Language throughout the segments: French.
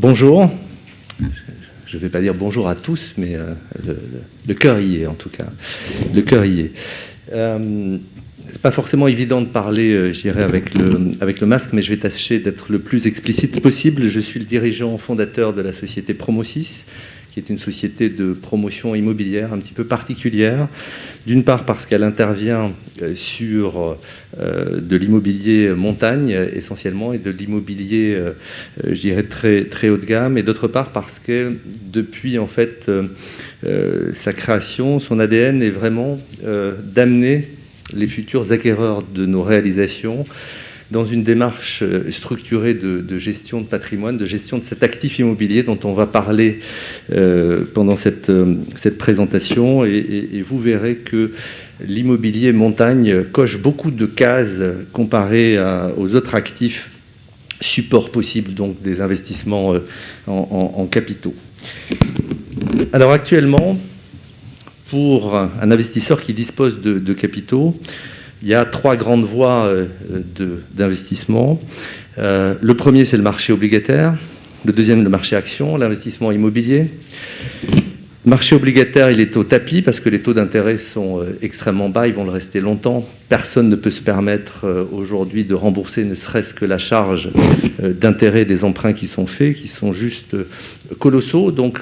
Bonjour. Je ne vais pas dire bonjour à tous, mais le cœur y est en tout cas. Le cœur y est. C'est pas forcément évident de parler, je dirais, avec le masque, mais je vais tâcher d'être le plus explicite possible. Je suis le dirigeant fondateur de la société Promosis, qui est une société de promotion immobilière un petit peu particulière. D'une part parce qu'elle intervient sur de l'immobilier montagne essentiellement et de l'immobilier, je dirais, très, très haut de gamme. Et d'autre part parce que depuis en fait sa création, son ADN est vraiment d'amener les futurs acquéreurs de nos réalisations dans une démarche structurée de gestion de patrimoine, de gestion de cet actif immobilier dont on va parler pendant cette présentation. Et vous verrez que l'immobilier montagne coche beaucoup de cases comparé aux autres actifs supports possibles, donc des investissements en capitaux. Alors actuellement, pour un investisseur qui dispose de capitaux, il y a trois grandes voies d'investissement. Le premier, c'est le marché obligataire. Le deuxième, le marché action, l'investissement immobilier. Le marché obligataire, il est au tapis parce que les taux d'intérêt sont extrêmement bas, ils vont le rester longtemps. Personne ne peut se permettre aujourd'hui de rembourser ne serait-ce que la charge d'intérêt des emprunts qui sont faits, qui sont juste colossaux. Donc,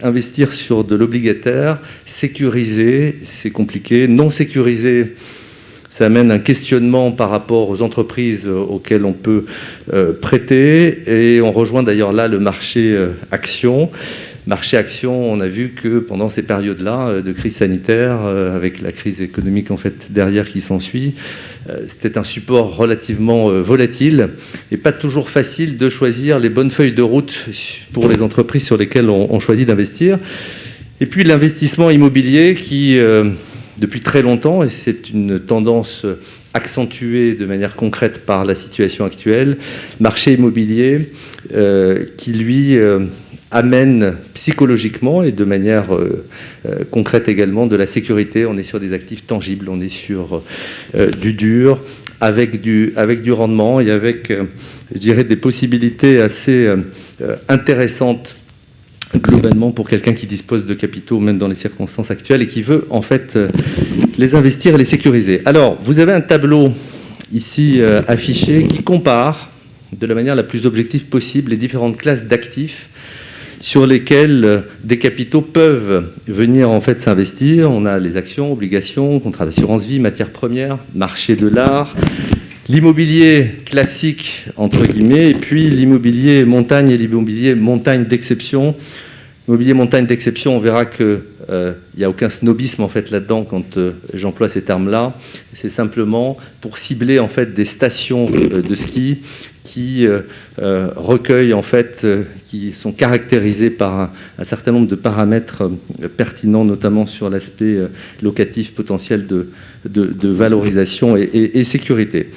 investir sur de l'obligataire, sécurisé, c'est compliqué. Non sécurisé, ça amène un questionnement par rapport aux entreprises auxquelles on peut prêter. Et on rejoint d'ailleurs là le marché action. Marché action, on a vu que pendant ces périodes-là de crise sanitaire, avec la crise économique en fait derrière qui s'ensuit, c'était un support relativement volatile et pas toujours facile de choisir les bonnes feuilles de route pour les entreprises sur lesquelles on choisit d'investir. Et puis l'investissement immobilier qui, depuis très longtemps, et c'est une tendance accentuée de manière concrète par la situation actuelle, marché immobilier qui lui amène psychologiquement et de manière concrète également de la sécurité. On est sur des actifs tangibles, on est sur du dur, avec du rendement et avec, je dirais, des possibilités assez intéressantes globalement pour quelqu'un qui dispose de capitaux, même dans les circonstances actuelles, et qui veut en fait les investir et les sécuriser. Alors, vous avez un tableau ici affiché qui compare de la manière la plus objective possible les différentes classes d'actifs sur lesquels des capitaux peuvent venir en fait s'investir. On a les actions, obligations, contrats d'assurance vie, matières premières, marché de l'art, l'immobilier classique entre guillemets, et puis l'immobilier montagne et l'immobilier montagne d'exception. L'immobilier montagne d'exception, on verra qu'il n'y a aucun snobisme en fait là-dedans quand j'emploie ces termes-là. C'est simplement pour cibler en fait des stations de ski qui recueillent en fait, qui sont caractérisées par un certain nombre de paramètres pertinents, notamment sur l'aspect locatif potentiel de valorisation et sécurité.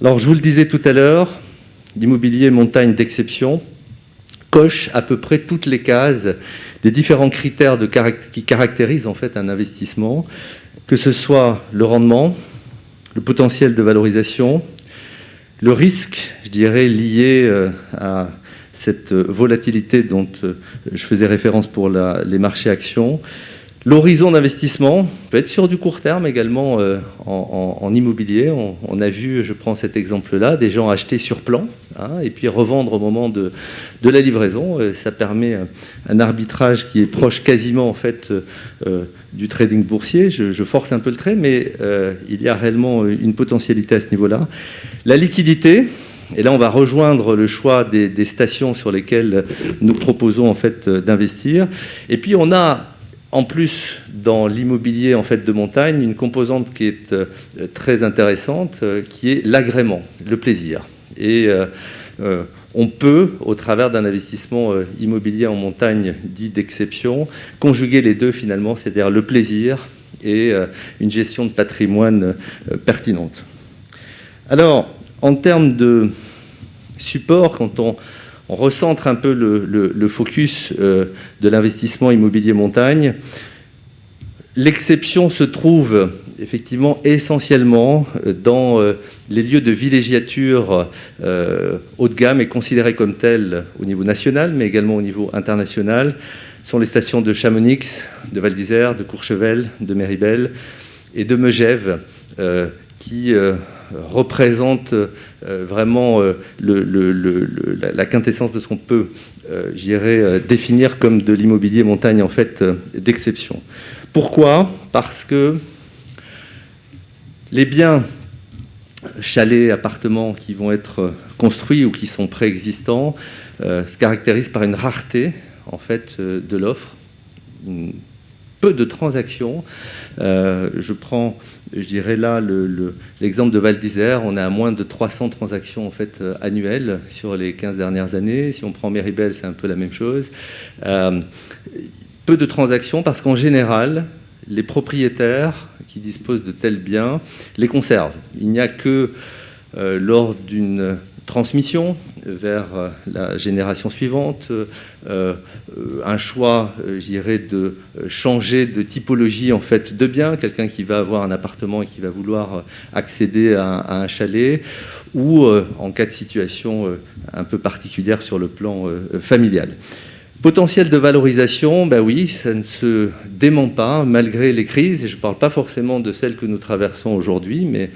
Alors je vous le disais tout à l'heure, l'immobilier montagne d'exception coche à peu près toutes les cases des différents critères qui caractérisent en fait un investissement, que ce soit le rendement, le potentiel de valorisation, le risque, je dirais, lié à cette volatilité dont je faisais référence pour les marchés actions, l'horizon d'investissement peut être sur du court terme également en immobilier. On a vu, je prends cet exemple-là, des gens acheter sur plan et puis revendre au moment de la livraison. Ça permet un arbitrage qui est proche quasiment en fait du trading boursier. Je force un peu le trait, mais il y a réellement une potentialité à ce niveau-là. La liquidité, et là on va rejoindre le choix des stations sur lesquelles nous proposons en fait d'investir. Et puis on a en plus, dans l'immobilier en fait de montagne, une composante qui est très intéressante, qui est l'agrément, le plaisir. Et on peut, au travers d'un investissement immobilier en montagne dit d'exception, conjuguer les deux finalement, c'est-à-dire le plaisir et une gestion de patrimoine pertinente. Alors, en termes de support, quand on recentre un peu le focus de l'investissement immobilier montagne, L'exception se trouve effectivement essentiellement dans les lieux de villégiature haut de gamme et considérés comme tels au niveau national, mais également au niveau international. Ce sont les stations de Chamonix, de Val d'Isère, de Courchevel, de Méribel et de Megève qui représentent vraiment la quintessence de ce qu'on peut, définir comme de l'immobilier montagne en fait d'exception. Pourquoi ? Parce que les biens, chalets, appartements qui vont être construits ou qui sont préexistants se caractérisent par une rareté en fait de l'offre, peu de transactions. Je prends, là l'exemple de Val d'Isère. On est à moins de 300 transactions en fait annuelles sur les 15 dernières années. Si on prend Méribel, c'est un peu la même chose. Peu de transactions parce qu'en général, les propriétaires qui disposent de tels biens les conservent. Il n'y a que lors d'une transmission vers la génération suivante, un choix, de changer de typologie en fait de bien, quelqu'un qui va avoir un appartement et qui va vouloir accéder à un chalet, ou en cas de situation un peu particulière sur le plan familial. Potentiel de valorisation, oui, ça ne se dément pas malgré les crises, et je ne parle pas forcément de celles que nous traversons aujourd'hui, mais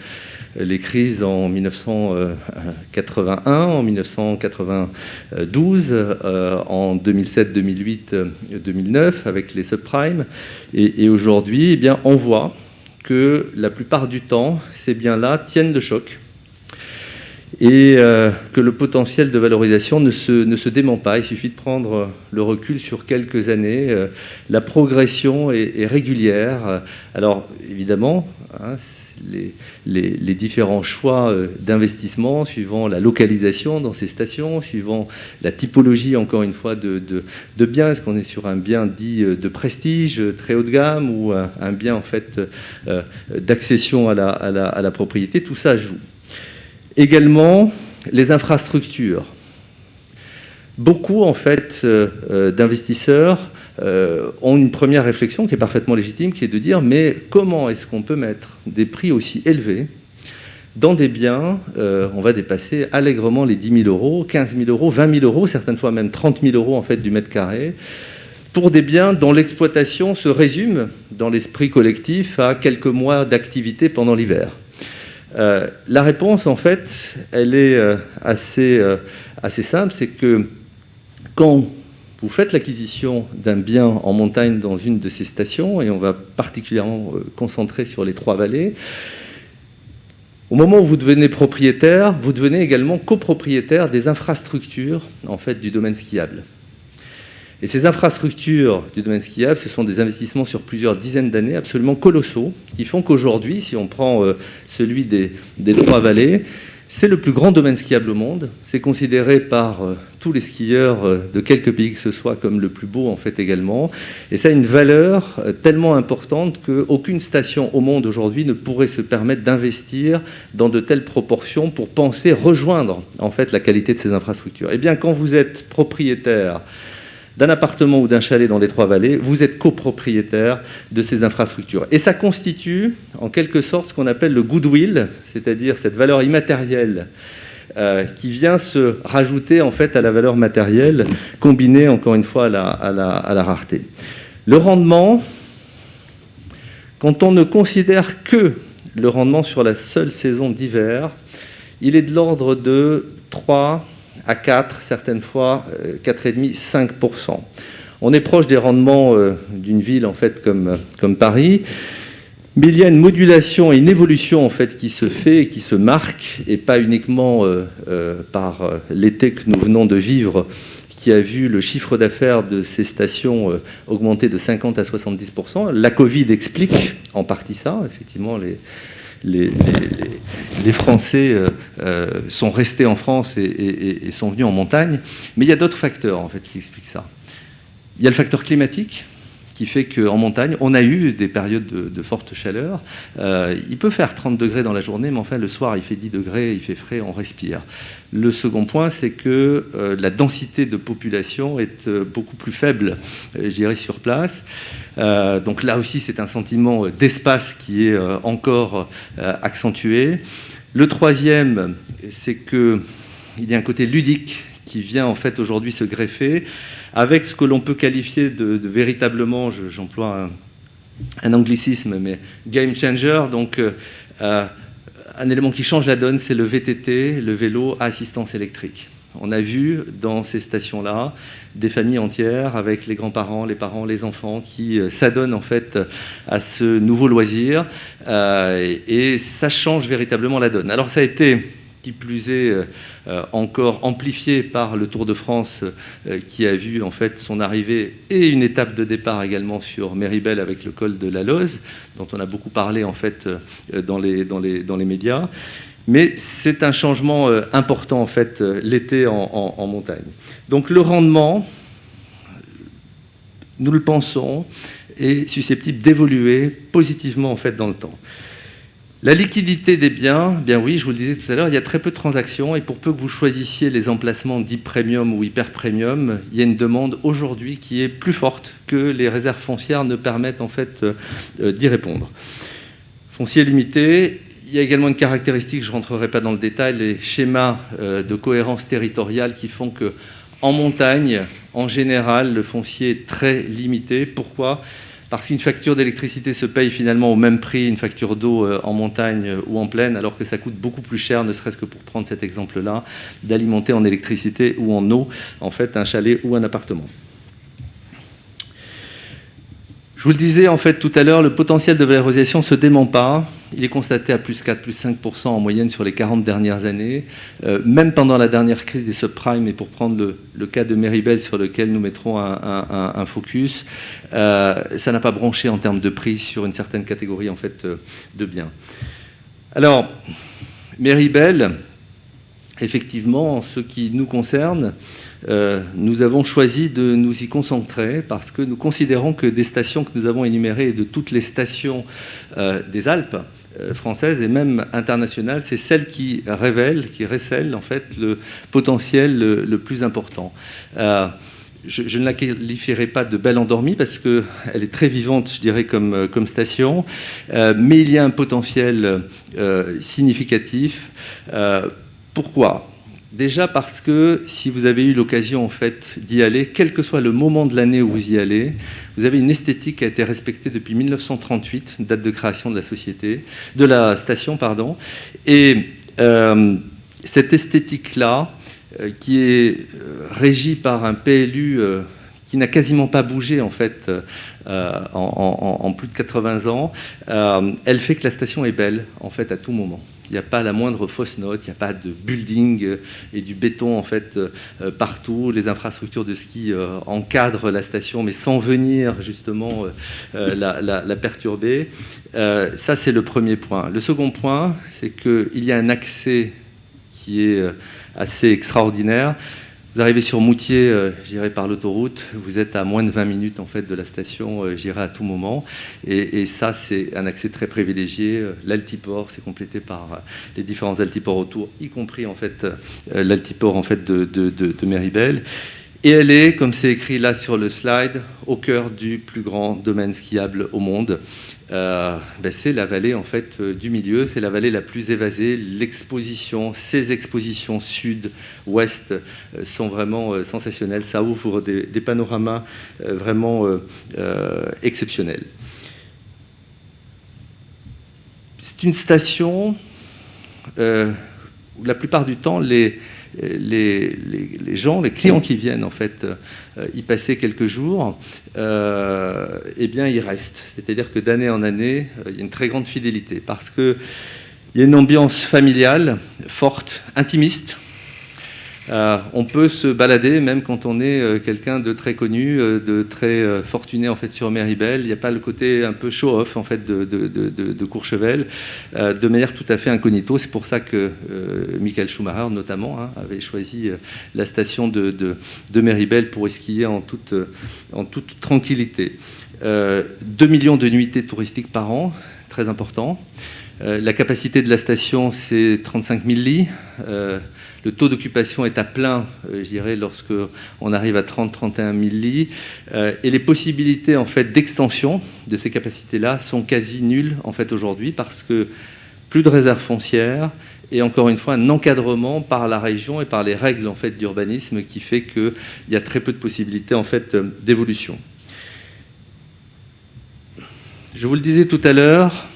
les crises en 1981, en 1992, en 2007, 2008, 2009, avec les subprimes. Et aujourd'hui, on voit que la plupart du temps, ces biens-là tiennent le choc et que le potentiel de valorisation ne se dément pas. Il suffit de prendre le recul sur quelques années. La progression est régulière. Alors, évidemment, les différents choix d'investissement, suivant la localisation dans ces stations, suivant la typologie, encore une fois, de biens. Est-ce qu'on est sur un bien dit de prestige, très haut de gamme, ou un bien, en fait, d'accession à la propriété? Tout ça joue. Également, les infrastructures. Beaucoup, en fait, d'investisseurs ont une première réflexion qui est parfaitement légitime, qui est de dire, mais comment est-ce qu'on peut mettre des prix aussi élevés dans des biens, on va dépasser allègrement les 10 000 euros, 15 000 euros, 20 000 euros, certaines fois même 30 000 euros en fait, du mètre carré, pour des biens dont l'exploitation se résume dans l'esprit collectif à quelques mois d'activité pendant l'hiver. La réponse, en fait, elle est assez simple, c'est que quand vous faites l'acquisition d'un bien en montagne dans une de ces stations, et on va particulièrement concentrer sur les Trois-Vallées, au moment où vous devenez propriétaire, vous devenez également copropriétaire des infrastructures en fait, du domaine skiable. Et ces infrastructures du domaine skiable, ce sont des investissements sur plusieurs dizaines d'années absolument colossaux, qui font qu'aujourd'hui, si on prend celui des Trois-Vallées, c'est le plus grand domaine skiable au monde. C'est considéré par tous les skieurs de quelques pays que ce soit comme le plus beau en fait également. Et ça a une valeur tellement importante qu'aucune station au monde aujourd'hui ne pourrait se permettre d'investir dans de telles proportions pour penser rejoindre en fait la qualité de ces infrastructures. Eh bien, quand vous êtes propriétaire d'un appartement ou d'un chalet dans les Trois-Vallées, vous êtes copropriétaire de ces infrastructures. Et ça constitue, en quelque sorte, ce qu'on appelle le goodwill, c'est-à-dire cette valeur immatérielle qui vient se rajouter en fait, à la valeur matérielle, combinée, encore une fois, à la rareté. Le rendement, quand on ne considère que le rendement sur la seule saison d'hiver, il est de l'ordre de 3 à 4, certaines fois 4,5-5%. On est proche des rendements d'une ville en fait comme Paris, mais il y a une modulation et une évolution en fait qui se fait et qui se marque, et pas uniquement par l'été que nous venons de vivre, qui a vu le chiffre d'affaires de ces stations augmenter de 50 à 70%. La Covid explique en partie ça, effectivement. Les Français sont restés en France et sont venus en montagne. Mais il y a d'autres facteurs en fait, qui expliquent ça. Il y a le facteur climatique, qui fait qu'en montagne, on a eu des périodes de forte chaleur. Il peut faire 30 degrés dans la journée, mais enfin, le soir, il fait 10 degrés, il fait frais, on respire. Le second point, c'est que la densité de population est beaucoup plus faible, je dirais, sur place. Donc là aussi, c'est un sentiment d'espace qui est encore accentué. Le troisième, c'est qu'il y a un côté ludique qui vient en fait aujourd'hui se greffer avec ce que l'on peut qualifier de véritablement, j'emploie un anglicisme, mais game changer. Donc un élément qui change la donne, c'est le VTT, le vélo à assistance électrique. On a vu dans ces stations-là des familles entières avec les grands-parents, les parents, les enfants qui s'adonnent en fait à ce nouveau loisir et ça change véritablement la donne. Alors ça a été, qui plus est, encore amplifié par le Tour de France qui a vu en fait son arrivée et une étape de départ également sur Méribel avec le col de la Loze, dont on a beaucoup parlé en fait dans les médias. Mais c'est un changement important en fait l'été en montagne. Donc le rendement, nous le pensons, est susceptible d'évoluer positivement en fait dans le temps. La liquidité des biens, bien oui, je vous le disais tout à l'heure, il y a très peu de transactions et pour peu que vous choisissiez les emplacements dits premium ou hyper premium, il y a une demande aujourd'hui qui est plus forte que les réserves foncières ne permettent en fait d'y répondre. Foncier limité, il y a également une caractéristique, je ne rentrerai pas dans le détail, les schémas de cohérence territoriale qui font qu'en montagne, en général, le foncier est très limité. Pourquoi ? Parce qu'une facture d'électricité se paye finalement au même prix, une facture d'eau en montagne ou en plaine, alors que ça coûte beaucoup plus cher, ne serait-ce que pour prendre cet exemple-là, d'alimenter en électricité ou en eau, en fait, un chalet ou un appartement. Je vous le disais en fait tout à l'heure, le potentiel de valorisation ne se dément pas. Il est constaté à plus 4, plus 5% en moyenne sur les 40 dernières années. Même pendant la dernière crise des subprimes, et pour prendre le cas de Méribel sur lequel nous mettrons un focus, ça n'a pas bronché en termes de prix sur une certaine catégorie en fait, de biens. Alors, Méribel, effectivement, en ce qui nous concerne, nous avons choisi de nous y concentrer parce que nous considérons que des stations que nous avons énumérées et de toutes les stations des Alpes françaises et même internationales, c'est celle qui révèle, qui récèle en fait le potentiel le plus important. Je ne la qualifierai pas de belle endormie parce qu'elle est très vivante, je dirais, comme station, mais il y a un potentiel significatif. Pourquoi ? Déjà parce que si vous avez eu l'occasion en fait, d'y aller, quel que soit le moment de l'année où vous y allez, vous avez une esthétique qui a été respectée depuis 1938, date de création de la station, pardon. Et cette esthétique-là, qui est régie par un PLU qui n'a quasiment pas bougé en fait en plus de 80 ans, elle fait que la station est belle en fait à tout moment. Il n'y a pas la moindre fausse note, il n'y a pas de building et du béton en fait partout. Les infrastructures de ski encadrent la station, mais sans venir justement la perturber. Ça, c'est le premier point. Le second point, c'est qu'il y a un accès qui est assez extraordinaire. Vous arrivez sur Moutier, j'irai par l'autoroute, vous êtes à moins de 20 minutes en fait, de la station, j'irai à tout moment. Et ça, c'est un accès très privilégié. L'altiport, c'est complété par les différents altiports autour, y compris en fait, l'altiport en fait, de Méribel. Et elle est, comme c'est écrit là sur le slide, au cœur du plus grand domaine skiable au monde. C'est la vallée en fait, du milieu, c'est la vallée la plus évasée. Ces expositions sud-ouest sont vraiment sensationnelles. Ça ouvre des panoramas vraiment exceptionnels. C'est une station où la plupart du temps, les gens, les clients qui viennent en fait y passer quelques jours, eh bien ils restent. C'est-à-dire que d'année en année, il y a une très grande fidélité parce qu'il y a une ambiance familiale, forte, intimiste. On peut se balader même quand on est quelqu'un de très connu, de très fortuné en fait sur Méribel. Il n'y a pas le côté un peu show-off en fait de Courchevel, de manière tout à fait incognito. C'est pour ça que Michael Schumacher notamment avait choisi la station de Méribel pour skier en toute tranquillité. 2 millions de nuitées touristiques par an, très important. La capacité de la station, c'est 35 000 lits. Le taux d'occupation est à plein, je dirais, lorsqu'on arrive à 30-31 000 lits. Et les possibilités en fait, d'extension de ces capacités-là sont quasi nulles en fait, aujourd'hui, parce que plus de réserves foncières et encore une fois un encadrement par la région et par les règles en fait, d'urbanisme qui fait qu'il y a très peu de possibilités en fait, d'évolution. Je vous le disais tout à l'heure,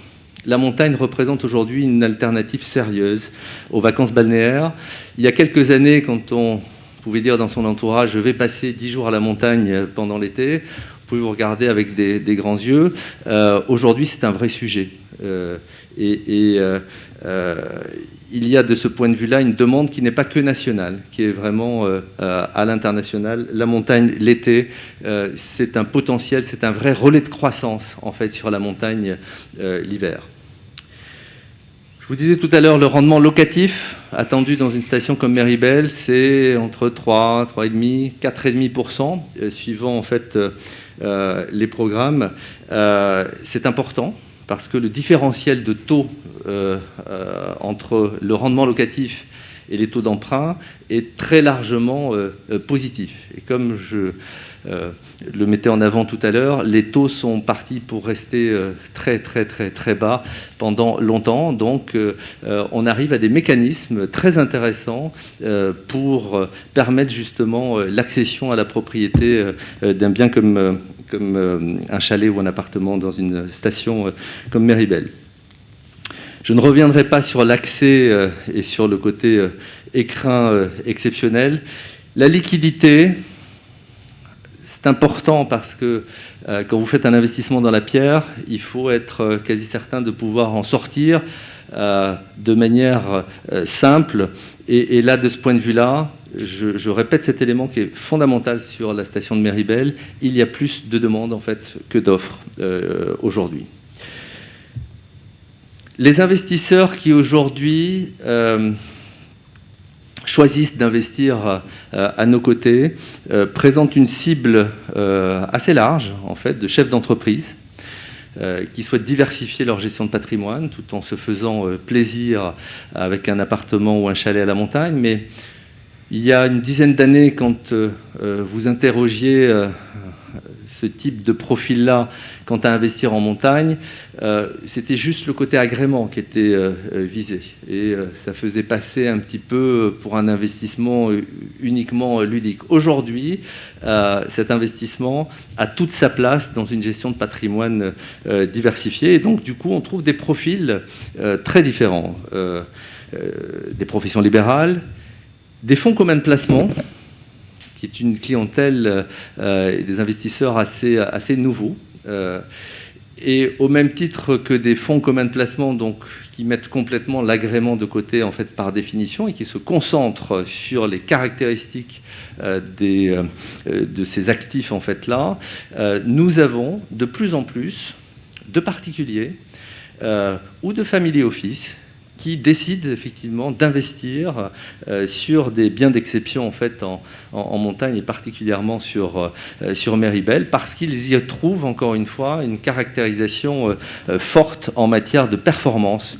la montagne représente aujourd'hui une alternative sérieuse aux vacances balnéaires. Il y a quelques années, quand on pouvait dire dans son entourage « je vais passer 10 jours à la montagne pendant l'été », vous pouvez vous regarder avec des grands yeux. Aujourd'hui, c'est un vrai sujet. Il y a de ce point de vue-là une demande qui n'est pas que nationale, qui est vraiment à l'international. La montagne, l'été, c'est un potentiel, c'est un vrai relais de croissance en fait, sur la montagne l'hiver. Je vous disais tout à l'heure, le rendement locatif attendu dans une station comme Méribel, c'est entre 3, 3,5, 4,5%, suivant en fait, les programmes. C'est important, parce que le différentiel de taux entre le rendement locatif et les taux d'emprunt est très largement positif. Et comme je le mettais en avant tout à l'heure, les taux sont partis pour rester très bas pendant longtemps. Donc on arrive à des mécanismes très intéressants pour permettre justement l'accession à la propriété d'un bien comme un chalet ou un appartement dans une station comme Méribel. Je ne reviendrai pas sur l'accès et sur le côté écrin exceptionnel. La liquidité, c'est important parce que quand vous faites un investissement dans la pierre, il faut être quasi certain de pouvoir en sortir de manière simple. Et là, de ce point de vue-là, je répète cet élément qui est fondamental sur la station de Méribel, il y a plus de demandes en fait, que d'offres aujourd'hui. Les investisseurs qui aujourd'hui choisissent d'investir à nos côtés présentent une cible assez large en fait, de chefs d'entreprise qui souhaitent diversifier leur gestion de patrimoine tout en se faisant plaisir avec un appartement ou un chalet à la montagne. Mais il y a une dizaine d'années, quand vous interrogiez ce type de profil-là quant à investir en montagne, c'était juste le côté agrément qui était visé. Et ça faisait passer un petit peu pour un investissement uniquement ludique. Aujourd'hui, cet investissement a toute sa place dans une gestion de patrimoine diversifiée. Et donc, du coup, on trouve des profils très différents. Des professions libérales, des fonds communs de placement, qui est une clientèle et des investisseurs assez nouveaux. Et au même titre que des fonds communs de placement donc, qui mettent complètement l'agrément de côté en fait, par définition et qui se concentrent sur les caractéristiques de ces actifs en fait, là, nous avons de plus en plus de particuliers ou de family office qui décident effectivement d'investir sur des biens d'exception en, fait, en montagne et particulièrement sur Méribel parce qu'ils y trouvent encore une fois une caractérisation forte en matière de performance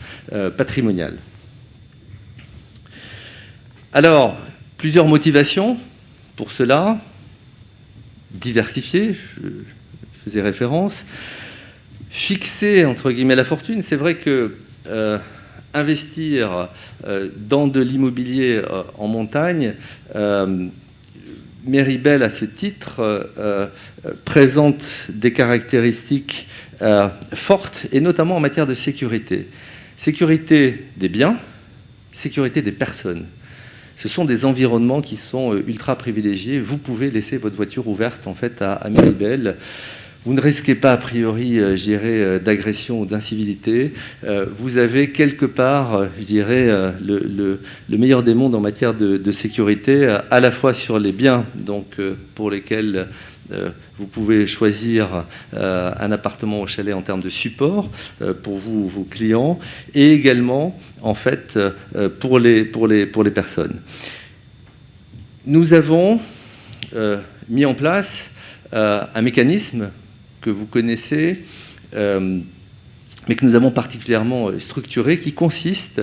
patrimoniale. Alors, plusieurs motivations pour cela. Diversifier, je faisais référence. Fixer, entre guillemets, la fortune. C'est vrai que investir dans de l'immobilier en montagne, Méribel, à ce titre, présente des caractéristiques fortes, et notamment en matière de sécurité. Sécurité des biens, sécurité des personnes. Ce sont des environnements qui sont ultra privilégiés. Vous pouvez laisser votre voiture ouverte en fait, à Méribel. Vous ne risquez pas, a priori, je dirais, d'agression ou d'incivilité. Vous avez quelque part, je dirais, le meilleur des mondes en matière de sécurité, à la fois sur les biens donc, pour lesquels vous pouvez choisir un appartement au chalet en termes de support pour vous, vos clients, et également, en fait, pour les personnes. Nous avons mis en place un mécanisme que vous connaissez, mais que nous avons particulièrement structuré, qui consiste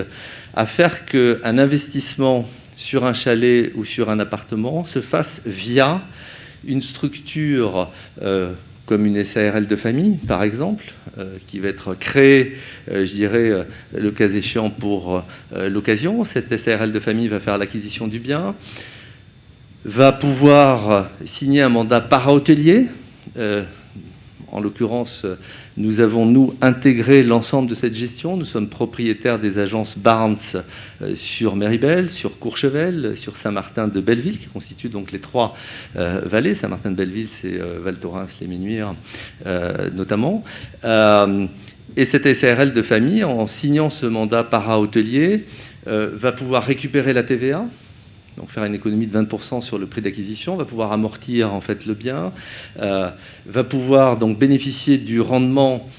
à faire qu'un investissement sur un chalet ou sur un appartement se fasse via une structure comme une SARL de famille, par exemple, qui va être créée, je dirais, le cas échéant pour l'occasion. Cette SARL de famille va faire l'acquisition du bien, va pouvoir signer un mandat para-hôtelier. En l'occurrence, nous avons, nous, intégré l'ensemble de cette gestion. Nous sommes propriétaires des agences Barnes sur Méribel, sur Courchevel, sur Saint-Martin-de-Belleville, qui constituent donc les 3 vallées. Saint-Martin-de-Belleville, c'est Val Thorens, les Ménuires, notamment. Et cette SARL de famille, en signant ce mandat para-hôtelier, va pouvoir récupérer la TVA, donc faire une économie de 20% sur le prix d'acquisition, va pouvoir amortir en fait le bien, va pouvoir donc bénéficier du rendement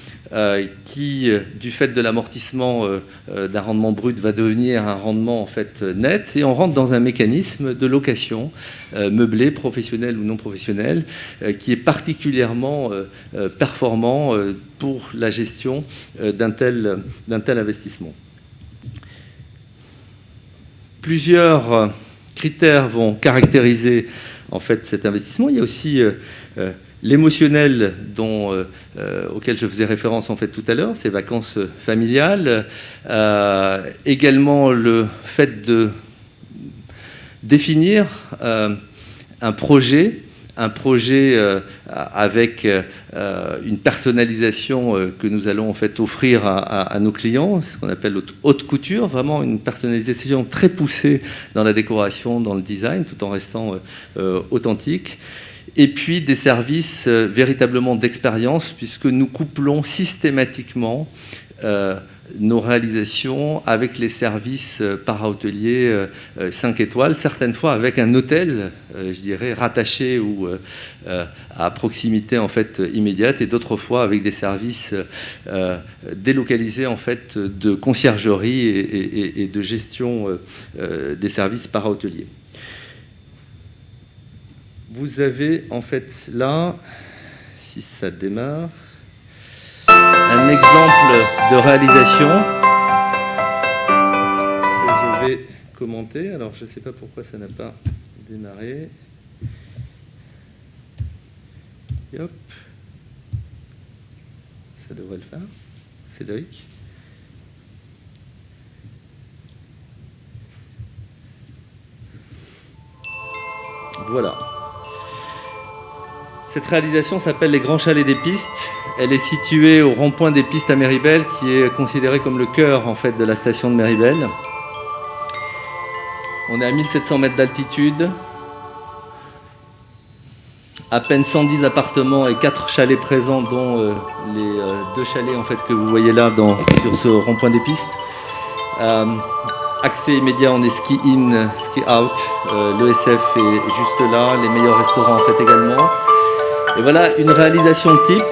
qui, du fait de l'amortissement d'un rendement brut, va devenir un rendement en fait net, et on rentre dans un mécanisme de location meublé, professionnel ou non professionnel, qui est particulièrement performant pour la gestion d'un tel investissement. Plusieurs critères vont caractériser en fait cet investissement. Il y a aussi l'émotionnel auquel je faisais référence en fait tout à l'heure, ces vacances familiales. Également le fait de définir un projet avec une personnalisation que nous allons en fait offrir à nos clients, ce qu'on appelle haute couture, vraiment une personnalisation très poussée dans la décoration, dans le design, tout en restant authentique. Et puis des services véritablement d'expérience, puisque nous couplons systématiquement nos réalisations avec les services para-hôteliers 5 étoiles, certaines fois avec un hôtel, je dirais, rattaché ou à proximité en fait immédiate, et d'autres fois avec des services délocalisés en fait de conciergerie et de gestion des services para-hôteliers. Vous avez en fait là, si ça démarre, un exemple de réalisation que je vais commenter. Alors, je ne sais pas pourquoi ça n'a pas démarré. Et hop. Ça devrait le faire. Cédric. Voilà. Cette réalisation s'appelle les Grands Chalets des Pistes. Elle est située au rond-point des Pistes à Méribel, qui est considéré comme le cœur en fait de la station de Méribel. On est à 1700 mètres d'altitude, à peine 110 appartements et 4 chalets présents, dont les 2 chalets en fait que vous voyez là sur ce rond-point des Pistes. Accès immédiat, on est ski in, ski out. L'ESF est juste là, les meilleurs restaurants en fait également. Et voilà une réalisation type,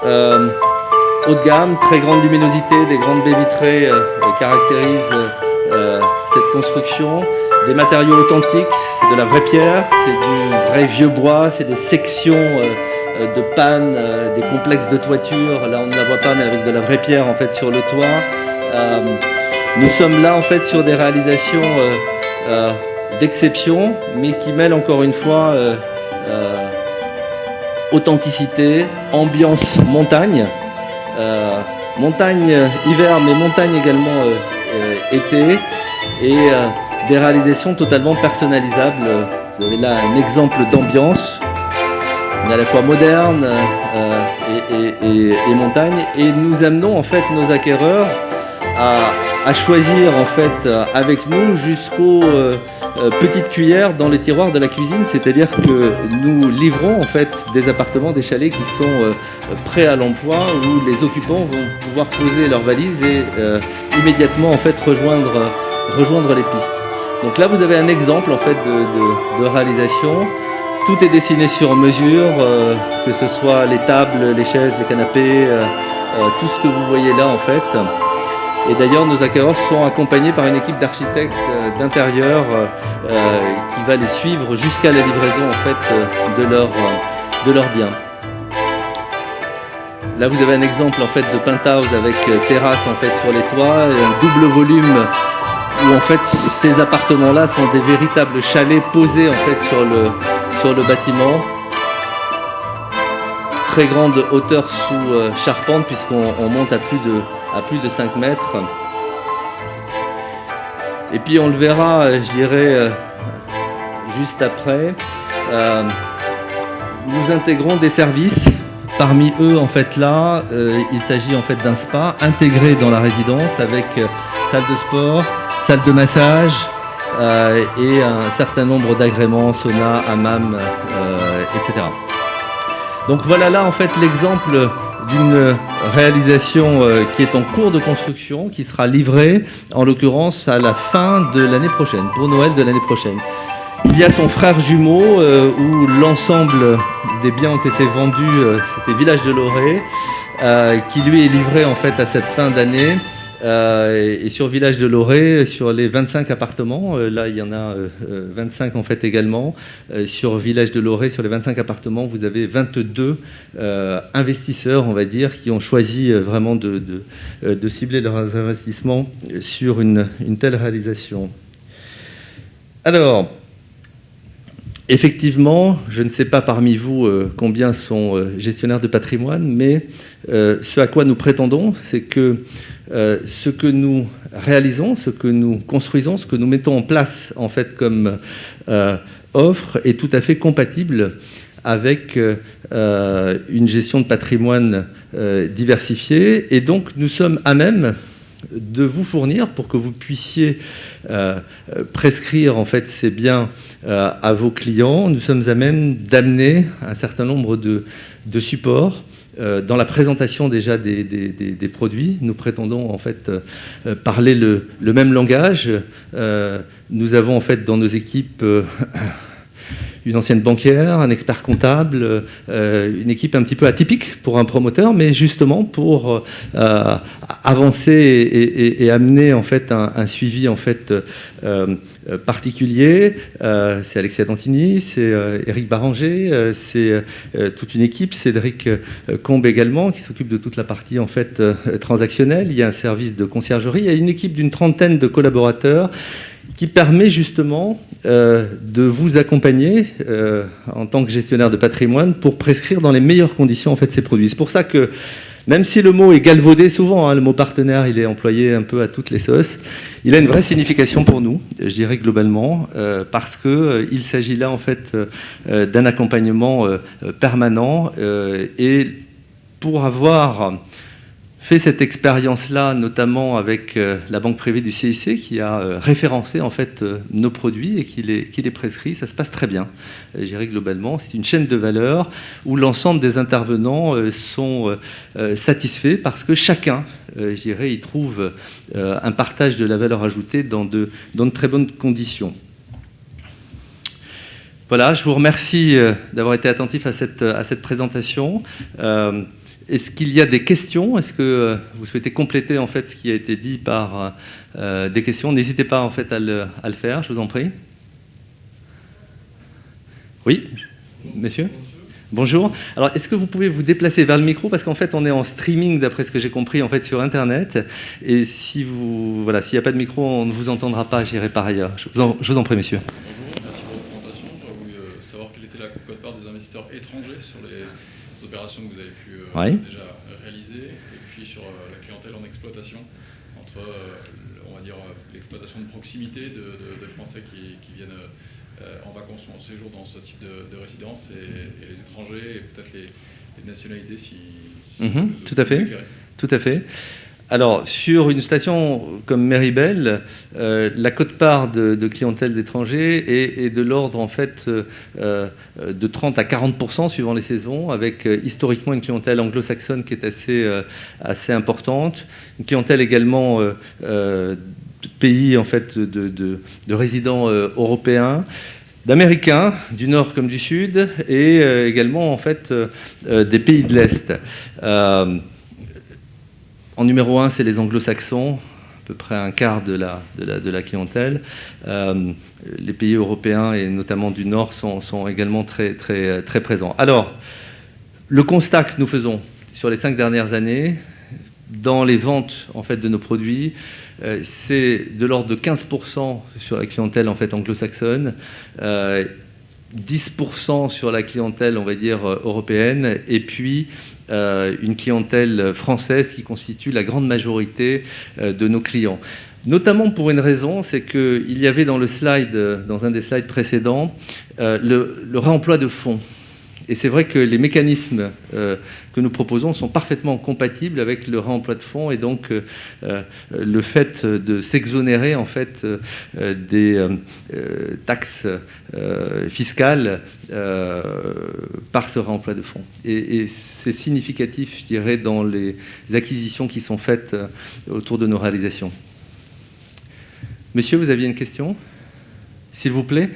haut de gamme, très grande luminosité, des grandes baies vitrées caractérisent cette construction. Des matériaux authentiques, c'est de la vraie pierre, c'est du vrai vieux bois, c'est des sections de panne, des complexes de toiture. Là on ne la voit pas, mais avec de la vraie pierre en fait sur le toit. Nous sommes là en fait sur des réalisations d'exception, mais qui mêlent encore une fois authenticité, ambiance montagne, montagne hiver, mais montagne également été, et des réalisations totalement personnalisables. Vous avez là un exemple d'ambiance, à la fois moderne et montagne, et nous amenons en fait nos acquéreurs à choisir en fait avec nous jusqu'aux petites cuillères dans les tiroirs de la cuisine, c'est-à-dire que nous livrons en fait des appartements, des chalets qui sont prêts à l'emploi, où les occupants vont pouvoir poser leurs valises et immédiatement en fait rejoindre les pistes. Donc là vous avez un exemple en fait de réalisation. Tout est dessiné sur mesure, que ce soit les tables, les chaises, les canapés, tout ce que vous voyez là en fait. Et d'ailleurs, nos acquéreurs sont accompagnés par une équipe d'architectes d'intérieur qui va les suivre jusqu'à la livraison en fait de leurs biens. Là, vous avez un exemple en fait de penthouse avec terrasse en fait sur les toits, et un double volume où en fait ces appartements-là sont des véritables chalets posés en fait sur le bâtiment. Très grande hauteur sous charpente puisqu'on monte à plus de 5 mètres. Et puis on le verra, je dirais, juste après. Nous intégrons des services. Parmi eux, en fait, là, il s'agit en fait d'un spa intégré dans la résidence avec salle de sport, salle de massage et un certain nombre d'agréments, sauna, hammam, etc. Donc voilà là en fait l'exemple d'une réalisation qui est en cours de construction, qui sera livrée en l'occurrence à la fin de l'année prochaine, pour Noël de l'année prochaine. Il y a son frère jumeau où l'ensemble des biens ont été vendus, c'était Village de Loré, qui lui est livré en fait à cette fin d'année. Et sur Village de Loré, sur les 25 appartements, là il y en a 25 en fait également. Sur Village de Loré, sur les 25 appartements, vous avez 22 investisseurs, on va dire, qui ont choisi vraiment de cibler leurs investissements sur une telle réalisation. Alors, effectivement, je ne sais pas parmi vous combien sont gestionnaires de patrimoine, mais ce à quoi nous prétendons, c'est que ce que nous réalisons, ce que nous construisons, ce que nous mettons en place en fait comme offre est tout à fait compatible avec une gestion de patrimoine diversifiée, et donc nous sommes à même de vous fournir, pour que vous puissiez prescrire en fait ces biens à vos clients, nous sommes à même d'amener un certain nombre de supports dans la présentation déjà des produits. Nous prétendons en fait parler le même langage. Nous avons en fait dans nos équipes une ancienne banquière, un expert comptable, une équipe un petit peu atypique pour un promoteur, mais justement pour avancer et amener en fait un suivi en fait particulier. C'est Alexia Dantini, c'est Éric Baranger, c'est toute une équipe, Cédric Combe également, qui s'occupe de toute la partie en fait transactionnelle. Il y a un service de conciergerie, il y a une équipe d'une trentaine de collaborateurs qui permet justement de vous accompagner en tant que gestionnaire de patrimoine pour prescrire dans les meilleures conditions en fait ces produits. C'est pour ça que même si le mot est galvaudé souvent, hein, le mot partenaire, il est employé un peu à toutes les sauces, il a une vraie signification pour nous, je dirais globalement, parce qu'il s'agit là en fait d'un accompagnement permanent, et pour avoir fait cette expérience-là, notamment avec la banque privée du CIC, qui a référencé en fait nos produits et qui les prescrit. Ça se passe très bien. Je dirais globalement, c'est une chaîne de valeur où l'ensemble des intervenants sont satisfaits parce que chacun, je dirais, y trouve un partage de la valeur ajoutée dans de très bonnes conditions. Voilà, je vous remercie d'avoir été attentif à cette présentation. Est-ce qu'il y a des questions? Est-ce que vous souhaitez compléter en fait ce qui a été dit par des questions? N'hésitez pas en fait à le faire, je vous en prie. Oui, monsieur? Bonjour. Alors, est-ce que vous pouvez vous déplacer vers le micro, parce qu'en fait, on est en streaming, d'après ce que j'ai compris, en fait, sur Internet. Et si vous, voilà, s'il n'y a pas de micro, on ne vous entendra pas. J'irai par ailleurs. Je vous en prie, monsieur. Bonjour, merci pour votre présentation. J'aurais voulu savoir quelle était la quote-part des investisseurs étrangers sur les opérations que vous avez pu déjà réaliser, et puis sur la clientèle en exploitation, entre, on va dire, l'exploitation de proximité de Français qui viennent en vacances ou en séjour dans ce type de résidence, et les étrangers, et peut-être les nationalités, tout à fait, tout à fait. Alors, sur une station comme Méribel, la quote-part de clientèle d'étrangers est de l'ordre en fait de 30 à 40% suivant les saisons, avec historiquement une clientèle anglo-saxonne qui est assez importante, une clientèle également de pays en fait de résidents européens, d'Américains, du Nord comme du Sud, et également en fait des pays de l'Est. En numéro 1, c'est les anglo-saxons, à peu près un quart de la clientèle. Les pays européens et notamment du Nord sont également très présents. Alors, le constat que nous faisons, sur les 5 dernières années, dans les ventes en fait, de nos produits, c'est de l'ordre de 15% sur la clientèle en fait, anglo-saxonne, 10% sur la clientèle, on va dire, européenne, et puis une clientèle française qui constitue la grande majorité de nos clients. Notamment pour une raison, c'est qu'il y avait dans le slide, dans un des slides précédents, le réemploi de fonds. Et c'est vrai que les mécanismes que nous proposons sont parfaitement compatibles avec le réemploi de fonds et donc le fait de s'exonérer en fait des taxes fiscales par ce réemploi de fonds. Et c'est significatif, je dirais, dans les acquisitions qui sont faites autour de nos réalisations. Monsieur, vous aviez une question ? S'il vous plaît.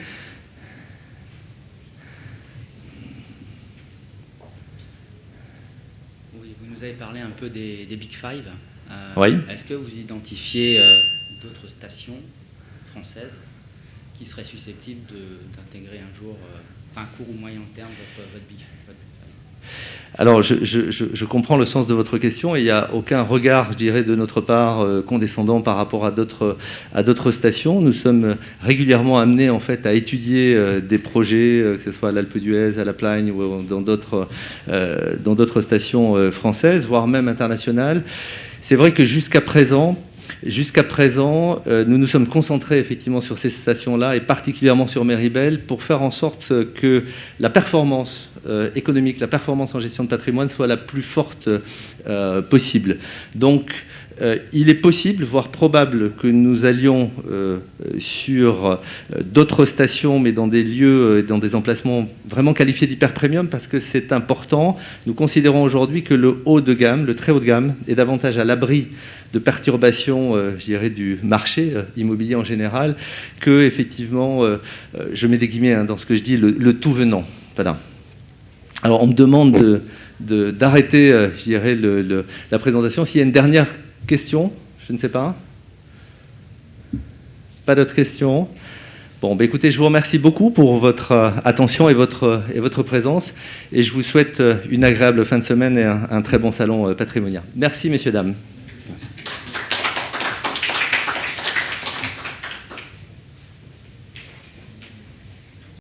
Vous avez parlé un peu des Big Five. Oui. Est-ce que vous identifiez d'autres stations françaises qui seraient susceptibles d'intégrer un jour, à court ou moyen terme, votre Big Five? Alors, je comprends le sens de votre question et il n'y a aucun regard, je dirais, de notre part condescendant par rapport à d'autres stations. Nous sommes régulièrement amenés en fait, à étudier des projets, que ce soit à l'Alpe d'Huez, à la Plagne ou dans d'autres stations françaises, voire même internationales. C'est vrai que jusqu'à présent, nous nous sommes concentrés effectivement sur ces stations-là et particulièrement sur Méribel pour faire en sorte que la performance économique, la performance en gestion de patrimoine soit la plus forte possible. Donc, il est possible, voire probable, que nous allions sur d'autres stations, mais dans des lieux, dans des emplacements vraiment qualifiés d'hyper-premium, parce que c'est important. Nous considérons aujourd'hui que le haut de gamme, le très haut de gamme, est davantage à l'abri de perturbations, je dirais, du marché immobilier en général, que, effectivement, je mets des guillemets dans ce que je dis, le tout venant. Voilà. Alors, on me demande d'arrêter, je dirais, la présentation. S'il y a une dernière question, je ne sais pas. Pas d'autres questions? Bon, bah écoutez, je vous remercie beaucoup pour votre attention et votre présence. Et je vous souhaite une agréable fin de semaine et un très bon salon patrimonial. Merci, messieurs, dames.